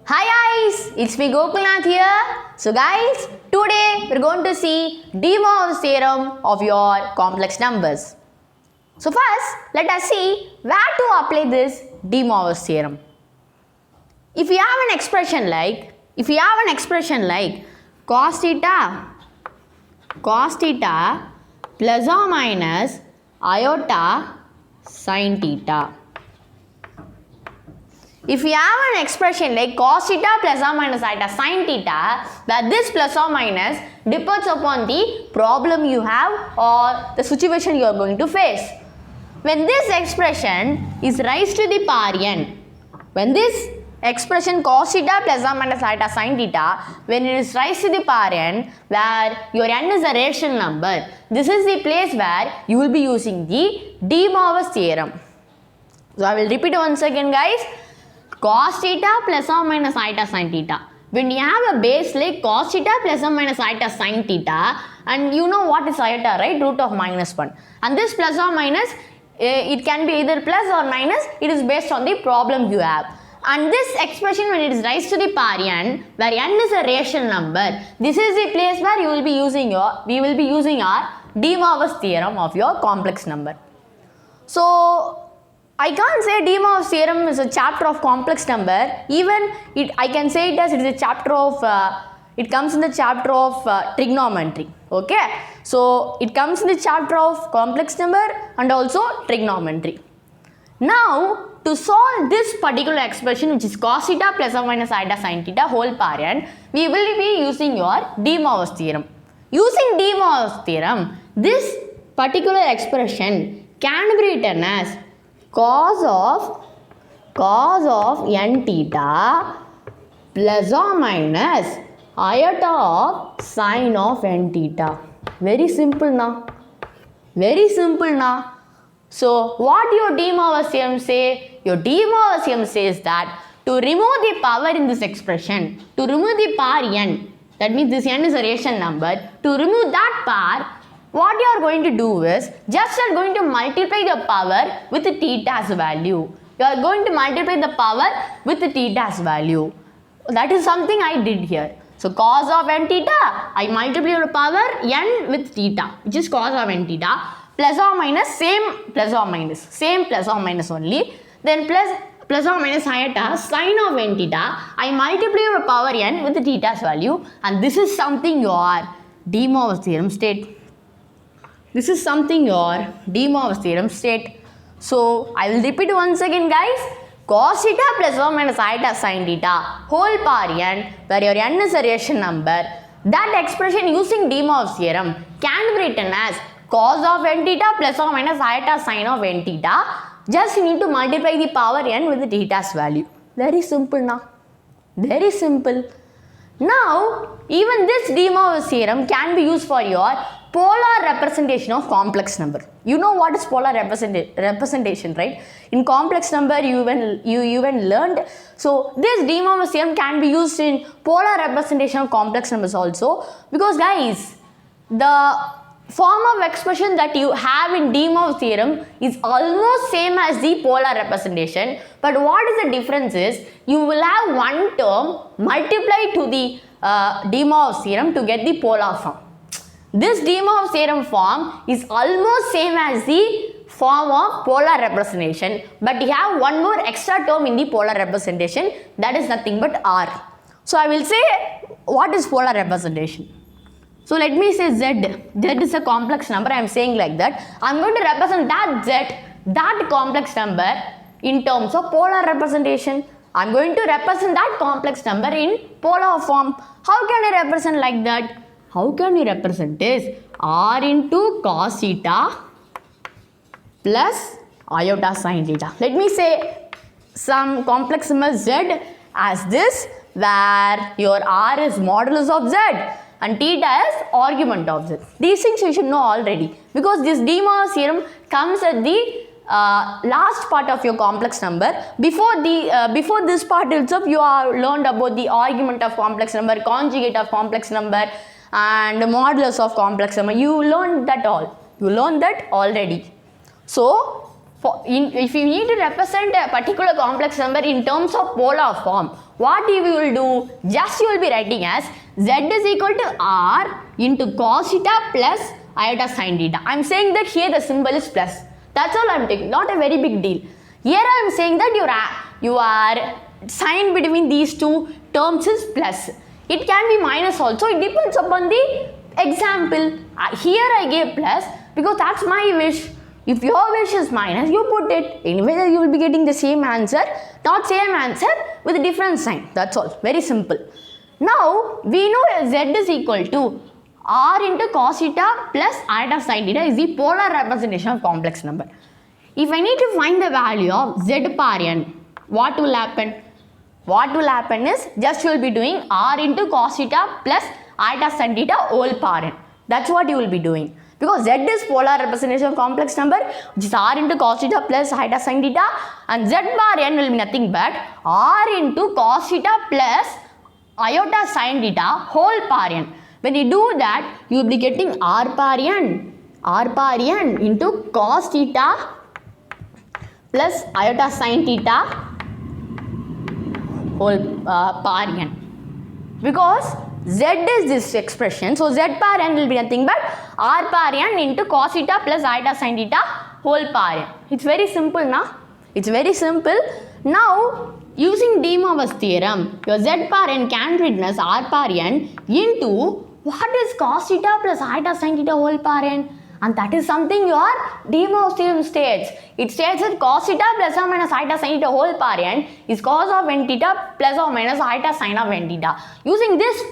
Hi guys, it's me Gokulnath here. So guys, today we're going to see de Moivre's theorem of your complex numbers. So first, let us see where to apply this de Moivre's theorem. If you have an expression like cos theta plus or minus iota sin theta. If you have an expression like cos theta plus or minus iota sin theta, where this plus or minus depends upon the problem you have or the situation you are going to face. When this expression is raised to the power n, when this expression cos theta plus or minus iota sin theta, when it is raised to the power n, where your n is a rational number, this is the place where you will be using the de Moivre's theorem. So I will repeat once again, guys. Cos theta plus or minus iota sin theta. When you have a base like cos theta plus or minus iota sin theta, and you know what is iota, right? Root of minus 1. And this plus or minus, it can be either plus or minus. It is based on the problem you have. And this expression, when it is raised to the power n, where n is a rational number, this is the place where we will be using our de Moivre's theorem of your complex number. So I can't say de Moivre's theorem is a chapter of complex number. Even I can say it as it is a chapter of, it comes in the chapter of trigonometry. Okay. So it comes in the chapter of complex number and also trigonometry. Now to solve this particular expression, which is cos theta plus or minus iota sin theta whole power n, we will be using your de Moivre's theorem. Using de Moivre's theorem, this particular expression can be written as cos of n theta plus or minus iota of sin of n theta. Very simple now. Very simple now. So what your de Moivre's theorem say? Your de Moivre's theorem says that to remove the power in this expression, to remove the power n, that means this n is a rational number, to remove that power, what you are going to do is, just you are going to multiply the power with the theta's value. You are going to multiply the power with the theta's value. That is something I did here. So cos of n theta, I multiply the power n with theta, which is cos of n theta, plus or minus, same plus or minus only. Then plus or minus iota sin of n theta, I multiply the power n with the theta's value, and this is something your de Moivre's theorem state. This is something your de Moivre's theorem state. So I will repeat once again, guys. Cos theta plus or minus iota sin theta whole power n, where your n is a rational number. That expression using de Moivre's theorem can be written as cos of n theta plus or minus iota sin of n theta. Just you need to multiply the power n with the theta's value. Very simple now. Very simple. Now, even this de Moivre's theorem can be used for your polar representation of complex number. You know what is polar representation, right? In complex number, you even learned. So this de Moivre's theorem can be used in polar representation of complex numbers also, because guys, the form of expression that you have in de Moivre's theorem is almost same as the polar representation, but what is the difference is you will have one term multiplied to the de Moivre's theorem to get the polar form. This de Moivre's theorem form is almost same as the form of polar representation, but you have one more extra term in the polar representation, that is nothing but r. So I will say what is polar representation. So let me say z. Z is a complex number. I am saying like that. I am going to represent that z, that complex number in terms of polar representation. I am going to represent that complex number in polar form. How can I represent like that? How can we represent this? R into cos theta plus iota sin theta. Let me say some complex number z as this, where your r is modulus of z and theta is argument of z. These things you should know already, because this de Moivre's theorem comes at the last part of your complex number. Before this part itself, you have learned about the argument of complex number, conjugate of complex number, and the modulus of complex number. You learned that all. You learned that already. So if you need to represent a particular complex number in terms of polar form, what you will do? Just you will be writing as z is equal to r into cos theta plus iota sin theta. I am saying that here the symbol is plus. That's all I am taking. Not a very big deal. Here I am saying that your sign between these two terms is plus. It can be minus also. It depends upon the example. Here I gave plus because that's my wish. If your wish is minus, you put it. Anyway, you will be getting the same answer. Not same answer with a different sign. That's all. Very simple. Now, we know z is equal to r into cos theta plus iota sin theta is the polar representation of complex number. If I need to find the value of z par n, what will happen? What will happen is just you will be doing r into cos theta plus iota sin theta whole par n. That's what you will be doing. Because z is polar representation of complex number, which is r into cos theta plus iota sin theta, and z bar n will be nothing but r into cos theta plus iota sin theta whole par n. When you do that, you will be getting r par n into cos theta plus iota sin theta whole par n. Because z is this expression, so z par n will be nothing but r par n into cos theta plus iota sin theta whole par n. It's very simple, na? It's very simple. Now, using de Moivre's theorem, your z par n can be written as r par n into what is cos theta plus iota sin theta whole par n? And that is something your de Moivre's theorem states. It states that cos theta plus or minus iota sin theta whole par n is cos of n theta plus or minus iota sin of n theta. Using this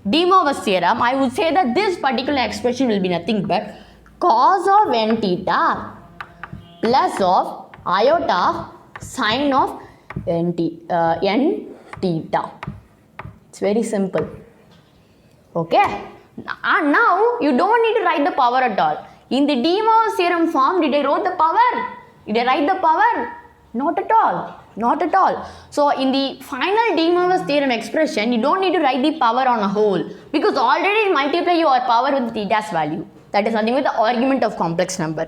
de Moivre's theorem, I would say that this particular expression will be nothing but cos of n theta plus of iota sin of n theta. It's very simple. Okay. And now you don't need to write the power at all. In the de Moivre's theorem form, did I write the power? Did I write the power? Not at all. Not at all. So, in the final de Moivre's theorem expression, you don't need to write the power on a whole because already multiply your power with theta's value. That is nothing with the argument of complex number.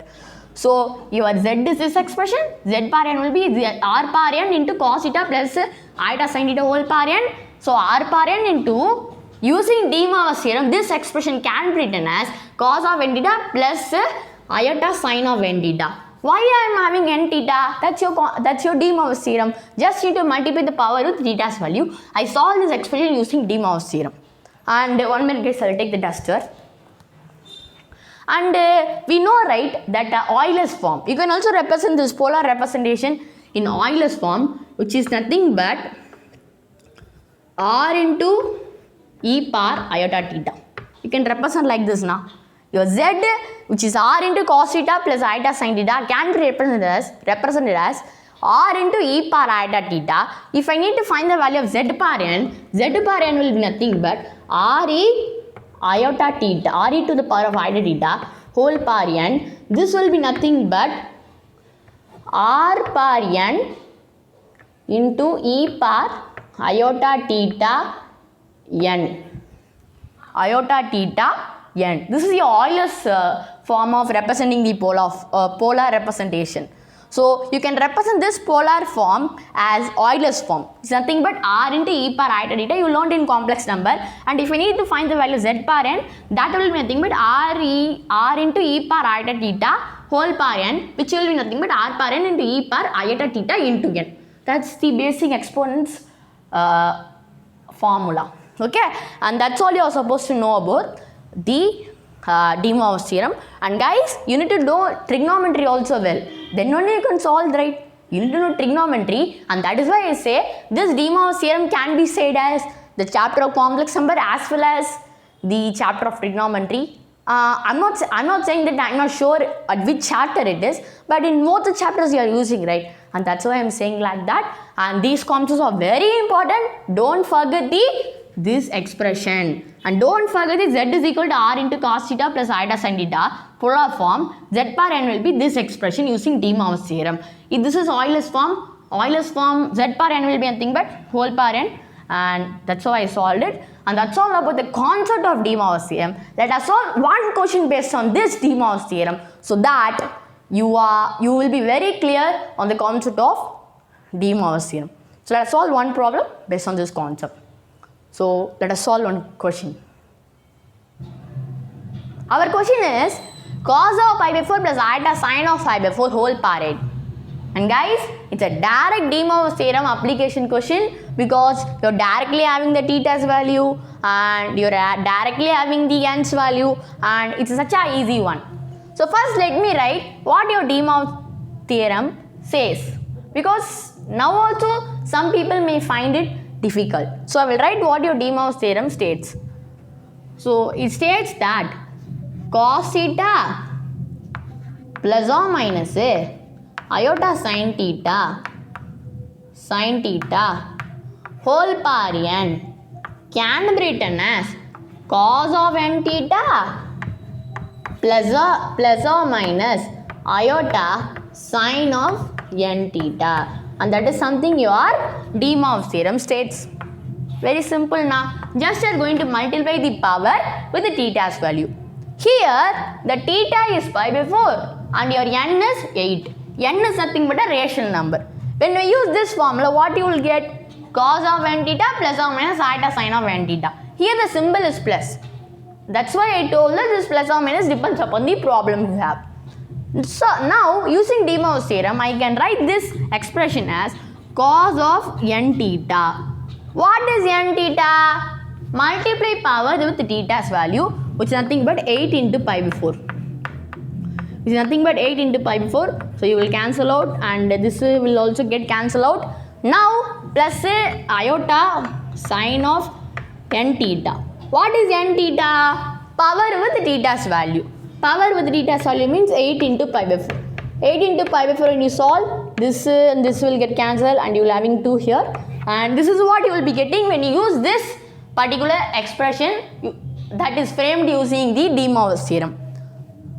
So, your z is this expression. Z par n will be r par n into cos theta plus iota sin theta whole par n. So, r par n into, using de Moivre's theorem, this expression can be written as cos of n theta plus iota sin of n theta. Why I am having n theta? That's your de Moivre's theorem. Just need to multiply the power with theta's value. I solve this expression using de Moivre's theorem. And 1 minute guys, I will take the duster. And we know, right, that Euler's form. You can also represent this polar representation in Euler's form, which is nothing but r into e par iota theta. You can represent like this now. Your z, which is r into cos theta plus iota sin theta, can be represented as r into e par iota theta. If I need to find the value of z par n will be nothing but re iota theta, re to the power of iota theta whole par n. This will be nothing but r par n into e par iota theta n. Iota theta n. This is your Euler's form of representing the polar representation. So, you can represent this polar form as Euler's form. It's nothing but r into e par iota theta. You learned in complex number. And if you need to find the value z par n, that will be nothing but r into e par iota theta whole par n, which will be nothing but r par n into e par iota theta into n. That's the basic exponents formula. Okay, and that's all you are supposed to know about the de Moivre's theorem. And guys, you need to know trigonometry also well. Then only you can solve, right? You need to know trigonometry, and that is why I say this de Moivre's theorem can be said as the chapter of complex number as well as the chapter of trigonometry. I'm not saying that I'm not sure at which chapter it is, but in both the chapters you are using, right? And that's why I'm saying like that. And these concepts are very important. Don't forget this expression, and don't forget that z is equal to r into cos theta plus iota sin theta polar form. Z par n will be this expression using de Moivre's theorem. If this is Euler's form, z par n will be nothing but whole par n, and that's how I solved it. And that's all about the concept of de Moivre's theorem. Let us solve one question based on this de Moivre's theorem, so that you will be very clear on the concept of de Moivre's theorem. So let us solve one problem based on this concept. So let us solve one question. Our question is cos of pi by 4 plus iota sine of pi by 4 whole power 8. And guys, it's a direct de Moivre's theorem application question because you're directly having the theta's value and you're directly having the n's value, and it's such an easy one. So first let me write what your de Moivre's theorem says, because now also some people may find it difficult. So I will write what your de Moivre's theorem states. So it states that cos theta plus or minus iota sin theta whole power n can be written as cos of n theta plus or minus iota sin of n theta, and that is something your de Moivre's theorem states. Very simple now. Just you are going to multiply the power with the theta's value. Here the theta is pi by 4 and your n is 8. N is nothing but a rational number. When we use this formula, what you will get? Cos of n theta plus or minus iota sin of n theta. Here the symbol is plus. That's why I told that this plus or minus depends upon the problem you have. So now using de Moivre's theorem, I can write this expression as cos of n theta. What is n theta? Multiply power with theta's value, which is nothing but 8 into pi by 4. This is nothing but 8 into pi by 4. So you will cancel out and this will also get cancelled out. Now plus iota sin of n theta. What is n theta? Power with theta's value. Power with theta's value means 8 into pi by 4. 8 into pi by 4 when you solve, this and this will get cancelled and you will having 2 here. And this is what you will be getting when you use this particular expression that is framed using the de Moivre's theorem.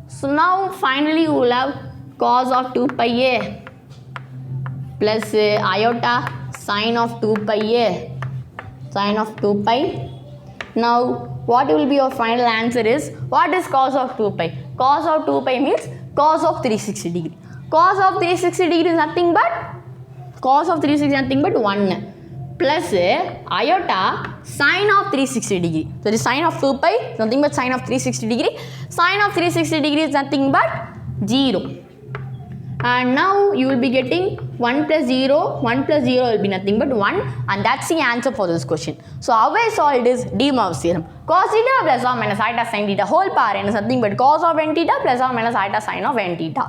So now finally you will have cos of 2 pi a plus iota sin of 2 pi a sin of 2 pi. Now what will be your final answer is, what is cos of 2 pi? Cos of 2 pi means cos of 360 degree. Cos of 360 degree is nothing but 1 plus iota sine of 360 degree. So the sine of 2 pi is nothing but sine of 360 degree. Sine of 360 degree is nothing but 0. And now you will be getting 1 plus 0 will be nothing but 1, and that's the answer for this question. So how I solved is de Moivre's theorem. Cos theta plus or minus iota sin theta whole power n is nothing but cos of n theta plus or minus iota sin of n theta.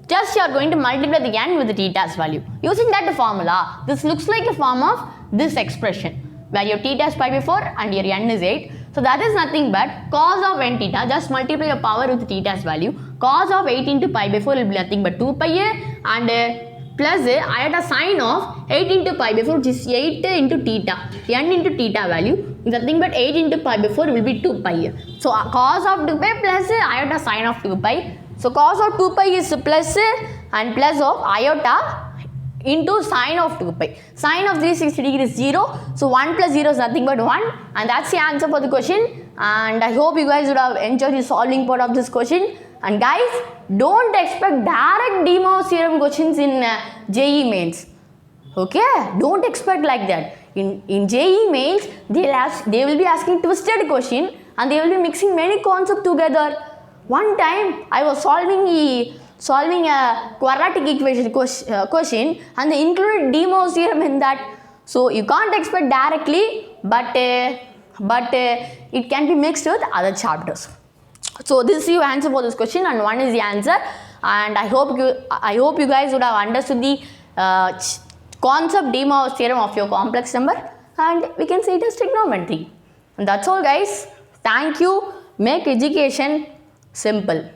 Just you are going to multiply the n with the theta's value. Using that formula, this looks like a form of this expression where your theta is pi by 4 and your n is 8. So that is nothing but cos of n theta, just multiply your power with theta's value. Cos of 8 into pi by 4 will be nothing but 2 pi a and plus iota sine of 8 into pi by 4, which is 8 into theta. N into theta value is nothing but 8 into pi by 4 will be 2 pi a. So cos of 2 pi plus iota sine of 2 pi. So cos of 2 pi is plus and plus of iota into sine of 2 pi. Sine of 360 degree is 0. So 1 plus 0 is nothing but 1, and that's the answer for the question. And I hope you guys would have enjoyed the solving part of this question. And guys, don't expect direct de Moivre's theorem questions in JEE mains. Okay, don't expect like that. In JEE mains, they will be asking twisted question and they will be mixing many concepts together. One time I was solving a quadratic equation question and they included de Moivre's theorem in that. So you can't expect directly, but it can be mixed with other chapters. So this is your answer for this question, and one is the answer. And I hope you guys would have understood the concept de Moivre's theorem of your complex number, and we can say it as trigonometry. And that's all, guys. Thank you. Make education simple.